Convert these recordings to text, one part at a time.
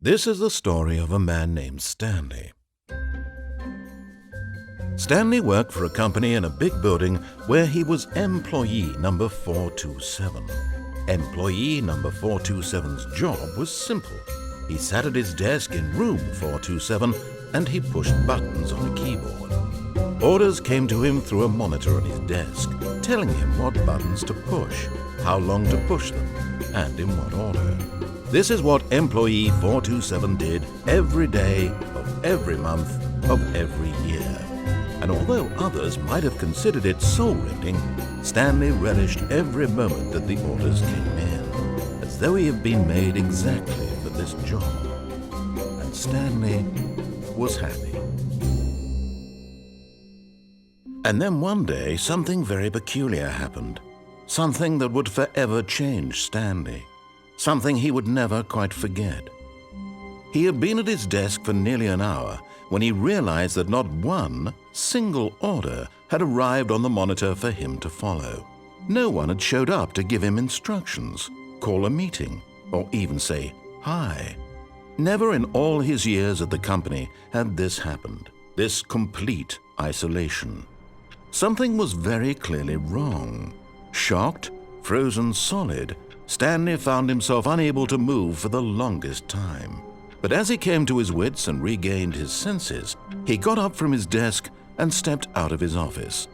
This is the story of a man named Stanley. Stanley worked for a company in a big building where he was employee number 427. Employee number 427's job was simple. He sat at his desk in room 427 and he pushed buttons on a keyboard. Orders came to him through a monitor on his desk, telling him what buttons to push, how long to push them, and in what order. This is what employee 427 did every day of every month of every year. And although others might have considered it soul-rending, Stanley relished every moment that the orders came in, as though he had been made exactly for this job. And Stanley was happy. And then one day, something very peculiar happened. Something that would forever change Stanley. Something he would never quite forget. He had been at his desk for nearly an hour when he realized that not one single order had arrived on the monitor for him to follow. No one had showed up to give him instructions, call a meeting, or even say hi. Never in all his years at the company had this happened, this complete isolation. Something was very clearly wrong. Shocked, frozen solid, Stanley found himself unable to move for the longest time. But as he came to his wits and regained his senses, he got up from his desk and stepped out of his office.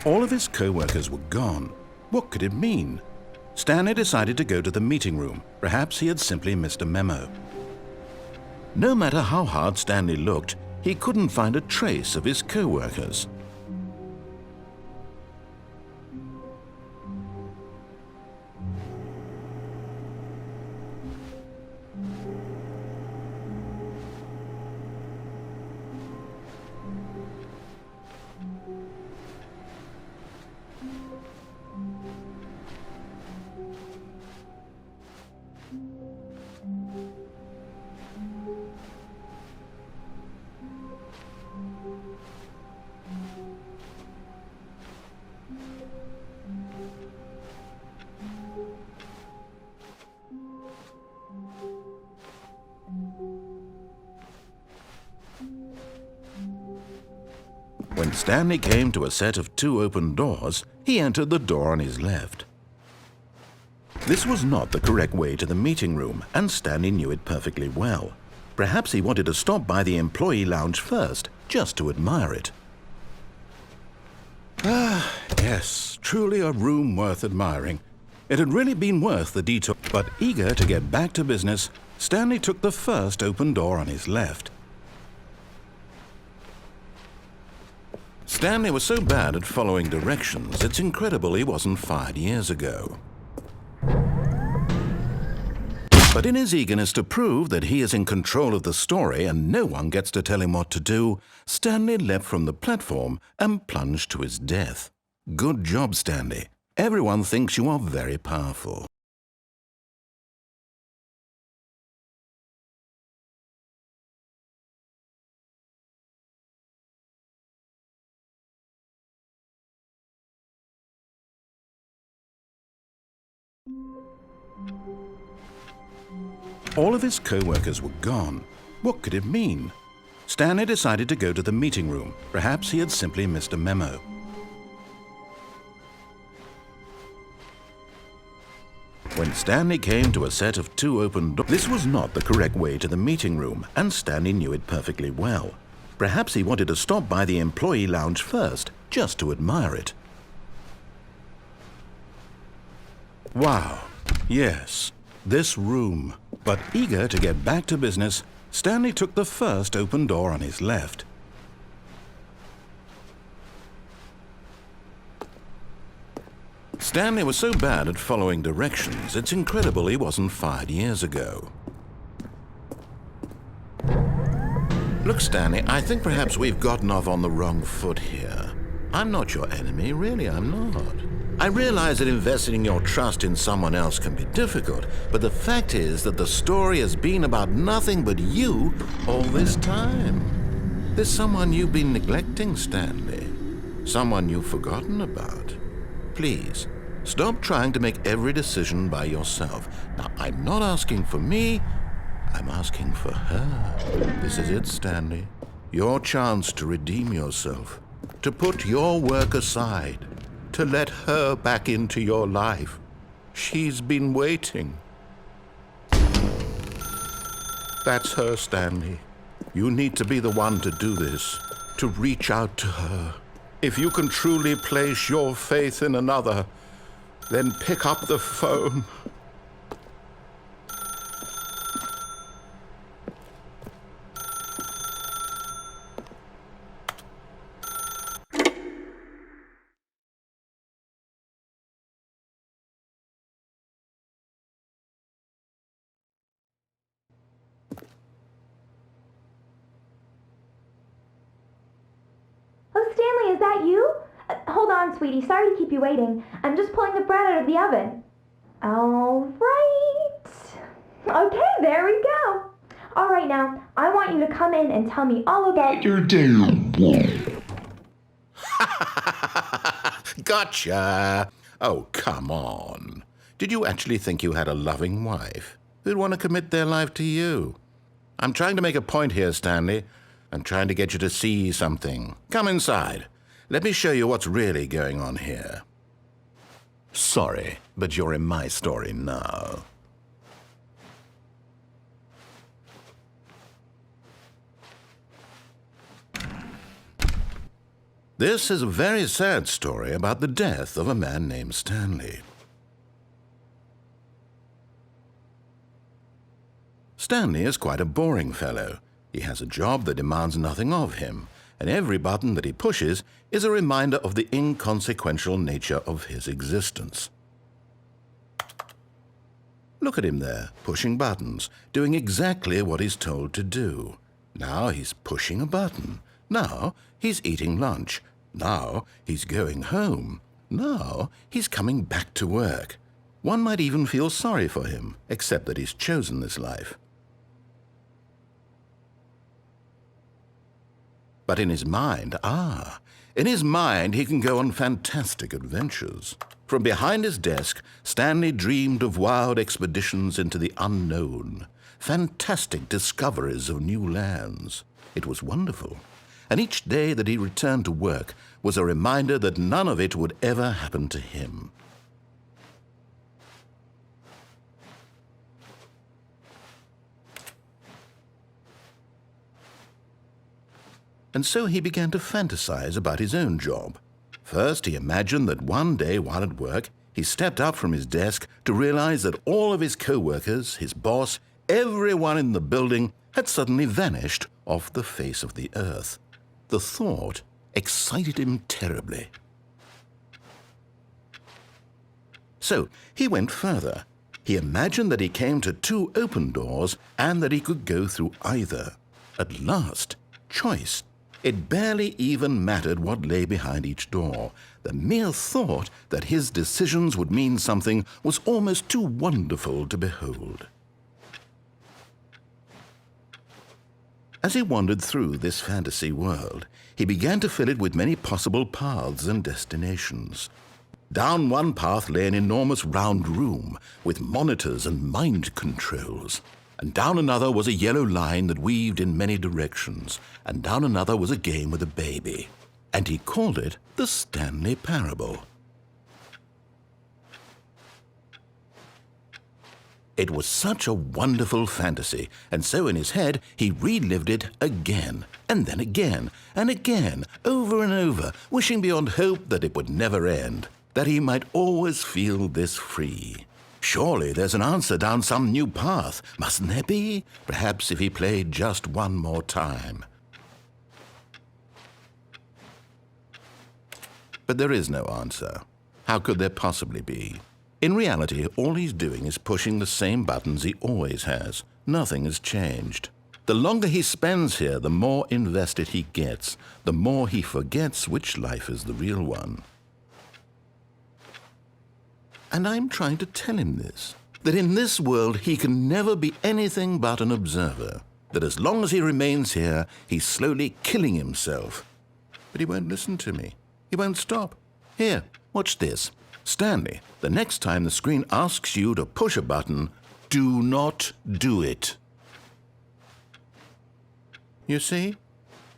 All of his co-workers were gone. What could it mean? Stanley decided to go to the meeting room. Perhaps he had simply missed a memo. No matter how hard Stanley looked, he couldn't find a trace of his co-workers. When Stanley came to a set of 2 open doors, he entered the door on his left. This was not the correct way to the meeting room, and Stanley knew it perfectly well. Perhaps he wanted to stop by the employee lounge first, just to admire it. Ah, yes, truly a room worth admiring. It had really been worth the detour, but eager to get back to business, Stanley took the first open door on his left. Stanley was so bad at following directions, it's incredible he wasn't fired years ago. But in his eagerness to prove that he is in control of the story and no one gets to tell him what to do, Stanley leapt from the platform and plunged to his death. Good job, Stanley. Everyone thinks you are very powerful. All of his co-workers were gone. What could it mean? Stanley decided to go to the meeting room. Perhaps he had simply missed a memo. When Stanley came to a set of 2 open doors, this was not the correct way to the meeting room, and Stanley knew it perfectly well. Perhaps he wanted to stop by the employee lounge first, just to admire it. Wow, yes, this room. But eager to get back to business, Stanley took the first open door on his left. Stanley was so bad at following directions, it's incredible he wasn't fired years ago. Look, Stanley, I think perhaps we've gotten off on the wrong foot here. I'm not your enemy, really, I'm not. I realize that investing your trust in someone else can be difficult, but the fact is that the story has been about nothing but you all this time. There's someone you've been neglecting, Stanley. Someone you've forgotten about. Please, stop trying to make every decision by yourself. Now, I'm not asking for me, I'm asking for her. This is it, Stanley. Your chance to redeem yourself, to put your work aside, to let her back into your life. She's been waiting. That's her, Stanley. You need to be the one to do this, to reach out to her. If you can truly place your faith in another, then pick up the phone. Oh, Stanley, is that you? Hold on, sweetie. Sorry to keep you waiting. I'm just pulling the bread out of the oven. All right. Okay, there we go. All right, now, I want you to come in and tell me all about your day. Gotcha! Oh, come on. Did you actually think you had a loving wife who'd want to commit their life to you? I'm trying to make a point here, Stanley. I'm trying to get you to see something. Come inside. Let me show you what's really going on here. Sorry, but you're in my story now. This is a very sad story about the death of a man named Stanley. Stanley is quite a boring fellow. He has a job that demands nothing of him, and every button that he pushes is a reminder of the inconsequential nature of his existence. Look at him there, pushing buttons, doing exactly what he's told to do. Now he's pushing a button. Now he's eating lunch. Now he's going home. Now he's coming back to work. One might even feel sorry for him, except that he's chosen this life. But in his mind, in his mind he can go on fantastic adventures. From behind his desk, Stanley dreamed of wild expeditions into the unknown, fantastic discoveries of new lands. It was wonderful. And each day that he returned to work was a reminder that none of it would ever happen to him. And so he began to fantasize about his own job. First, he imagined that one day while at work, he stepped up from his desk to realize that all of his co-workers, his boss, everyone in the building had suddenly vanished off the face of the earth. The thought excited him terribly. So he went further. He imagined that he came to 2 open doors and that he could go through either. At last, choice. It barely even mattered what lay behind each door. The mere thought that his decisions would mean something was almost too wonderful to behold. As he wandered through this fantasy world, he began to fill it with many possible paths and destinations. Down one path lay an enormous round room with monitors and mind controls. And down another was a yellow line that weaved in many directions. And down another was a game with a baby. And he called it the Stanley Parable. It was such a wonderful fantasy, and so in his head he relived it again, and then again, and again, over and over, wishing beyond hope that it would never end, that he might always feel this free. Surely there's an answer down some new path, mustn't there be? Perhaps if he played just one more time. But there is no answer. How could there possibly be? In reality, all he's doing is pushing the same buttons he always has. Nothing has changed. The longer he spends here, the more invested he gets, the more he forgets which life is the real one. And I'm trying to tell him this, that in this world he can never be anything but an observer, that as long as he remains here, he's slowly killing himself. But he won't listen to me. He won't stop. Here, watch this. Stanley, the next time the screen asks you to push a button, do not do it. You see?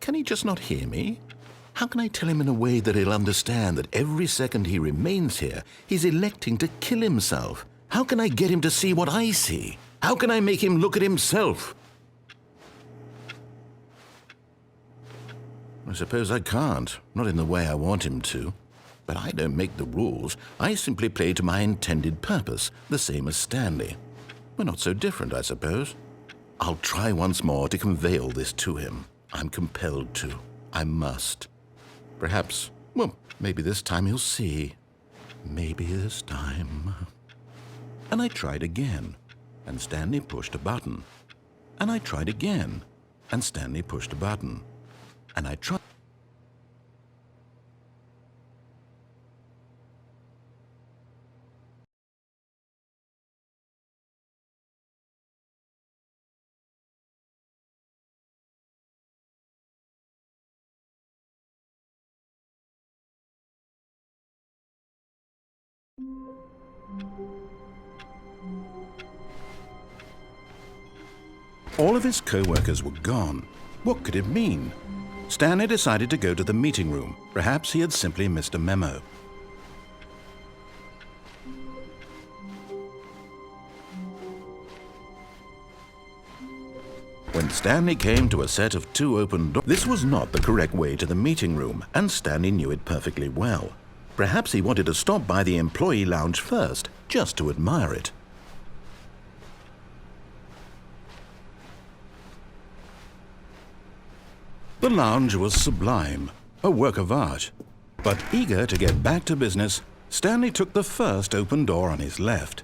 Can he just not hear me? How can I tell him in a way that he'll understand that every second he remains here, he's electing to kill himself? How can I get him to see what I see? How can I make him look at himself? I suppose I can't, not in the way I want him to. But I don't make the rules. I simply play to my intended purpose, the same as Stanley. We're not so different, I suppose. I'll try once more to convey all this to him. I'm compelled to. I must. Perhaps, well, maybe this time he'll see. Maybe this time. And I tried again, and Stanley pushed a button. And I tried again, and Stanley pushed a button. And I tried. All of his co-workers were gone. What could it mean? Stanley decided to go to the meeting room. Perhaps he had simply missed a memo. When Stanley came to a set of 2 open doors, this was not the correct way to the meeting room, and Stanley knew it perfectly well. Perhaps he wanted to stop by the employee lounge first, just to admire it. The lounge was sublime, a work of art. But eager to get back to business, Stanley took the first open door on his left.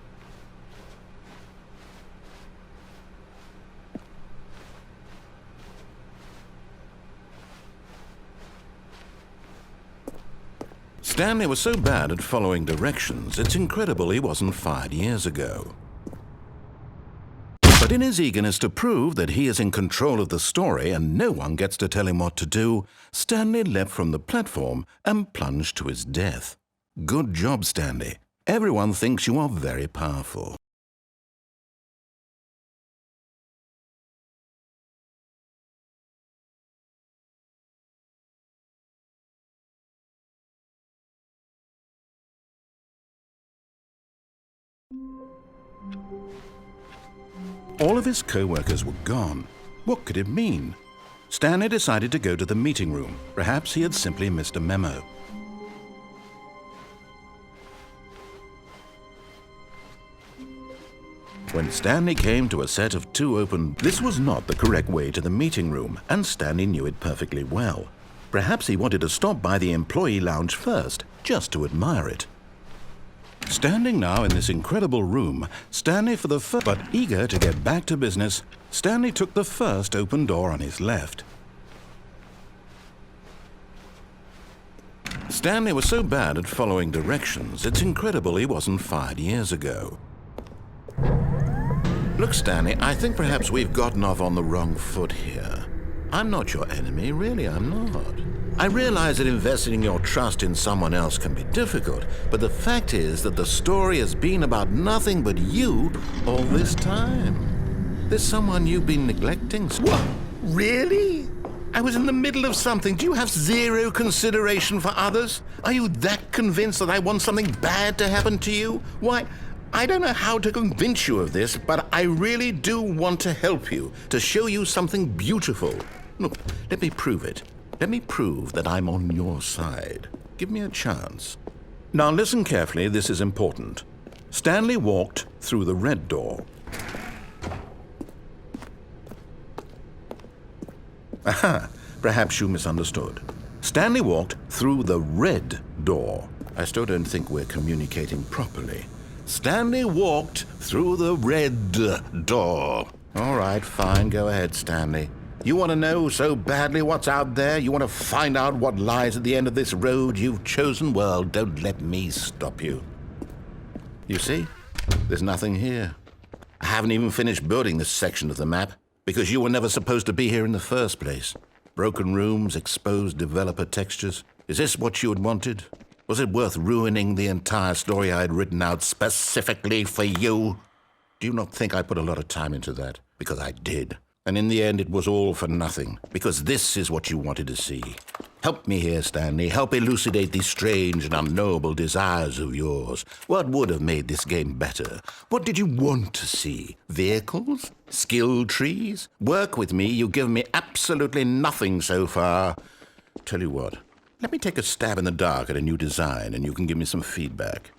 Stanley was so bad at following directions, it's incredible he wasn't fired years ago. But in his eagerness to prove that he is in control of the story and no one gets to tell him what to do, Stanley leapt from the platform and plunged to his death. Good job, Stanley. Everyone thinks you are very powerful. All of his co-workers were gone. What could it mean? Stanley decided to go to the meeting room. Perhaps he had simply missed a memo. When Stanley came to a set of 2 open, this was not the correct way to the meeting room, and Stanley knew it perfectly well. Perhaps he wanted to stop by the employee lounge first, just to admire it. Standing now in this incredible room, Stanley for the first, but eager to get back to business, Stanley took the first open door on his left. Stanley was so bad at following directions, it's incredible he wasn't fired years ago. Look, Stanley, I think perhaps we've gotten off on the wrong foot here. I'm not your enemy, really, I'm not. I realize that investing your trust in someone else can be difficult, but the fact is that the story has been about nothing but you all this time. There's someone you've been neglecting. What? Really? I was in the middle of something. Do you have zero consideration for others? Are you that convinced that I want something bad to happen to you? Why, I don't know how to convince you of this, but I really do want to help you, to show you something beautiful. Look, let me prove it. Let me prove that I'm on your side. Give me a chance. Now listen carefully, this is important. Stanley walked through the red door. Aha, perhaps you misunderstood. Stanley walked through the red door. I still don't think we're communicating properly. Stanley walked through the red door. All right, fine, go ahead, Stanley. You want to know so badly what's out there? You want to find out what lies at the end of this road you've chosen? Well, don't let me stop you. You see, there's nothing here. I haven't even finished building this section of the map because you were never supposed to be here in the first place. Broken rooms, exposed developer textures. Is this what you had wanted? Was it worth ruining the entire story I had written out specifically for you? Do you not think I put a lot of time into that? Because I did. And in the end, it was all for nothing, because this is what you wanted to see. Help me here, Stanley. Help elucidate these strange and unknowable desires of yours. What would have made this game better? What did you want to see? Vehicles? Skill trees? Work with me. You've given me absolutely nothing so far. Tell you what, let me take a stab in the dark at a new design, and you can give me some feedback.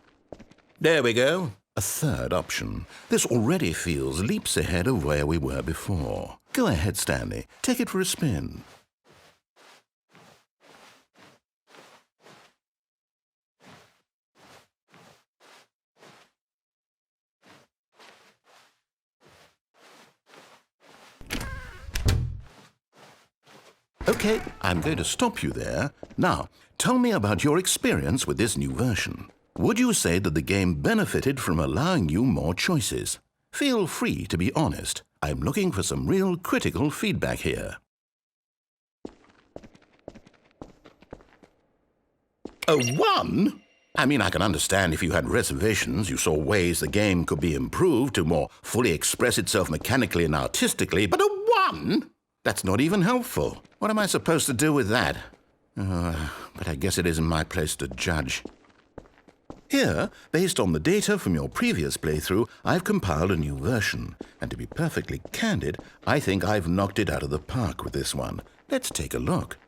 There we go. A third option. This already feels leaps ahead of where we were before. Go ahead, Stanley. Take it for a spin. Okay, I'm going to stop you there. Now, tell me about your experience with this new version. Would you say that the game benefited from allowing you more choices? Feel free to be honest. I'm looking for some real critical feedback here. A 1? I mean, I can understand if you had reservations, you saw ways the game could be improved to more fully express itself mechanically and artistically, but a 1? That's not even helpful. What am I supposed to do with that? But I guess it isn't my place to judge. Here, based on the data from your previous playthrough, I've compiled a new version. And to be perfectly candid, I think I've knocked it out of the park with this one. Let's take a look.